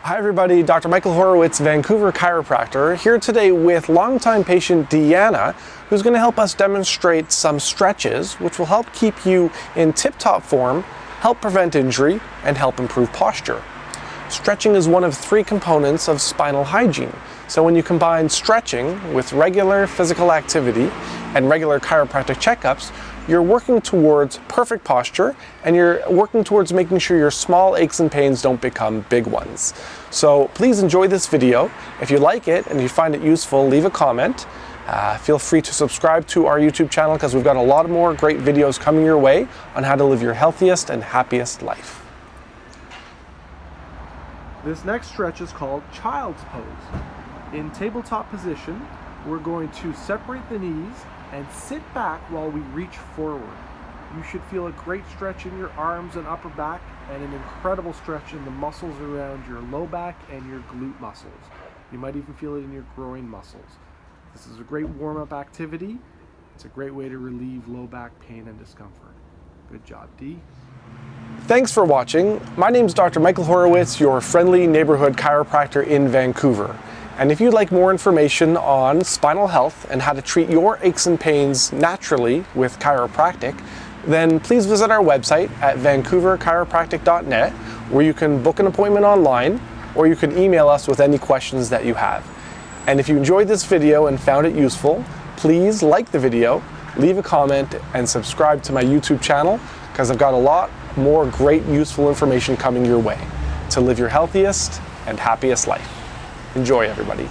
Hi everybody, Dr. Michael Horowitz, Vancouver Chiropractor, here today with longtime patient DEANNA, who's going to help us demonstrate some stretches which will help keep you in tip-top form, help prevent injury, and help improve posture. Stretching is one of three components of spinal hygiene. So when you combine stretching with regular physical activity and regular chiropractic checkups, you're working towards perfect posture and you're working towards making sure your small aches and pains don't become big ones. So please enjoy this video. If you like it and you find it useful, leave a comment. Feel free to subscribe to our YouTube channel because we've got a lot more great videos coming your way on how to live your healthiest and happiest life. This next stretch is called child's pose. In tabletop position, we're going to separate the knees and sit back while we reach forward. You should feel a great stretch in your arms and upper back and an incredible stretch in the muscles around your low back and your glute muscles. You might even feel it in your groin muscles. This is a great warm-up activity. It's a great way to relieve low back pain and discomfort. Good job, D. Thanks for watching. My name's Dr. Michael Horowitz, your friendly neighborhood chiropractor in Vancouver. And if you'd like more information on spinal health and how to treat your aches and pains naturally with chiropractic, then please visit our website at vancouverchiropractic.net, where you can book an appointment online or you can email us with any questions that you have. And if you enjoyed this video and found it useful, please like the video, leave a comment, and subscribe to my YouTube channel because I've got a lot more great useful information coming your way to live your healthiest and happiest life. Enjoy, everybody.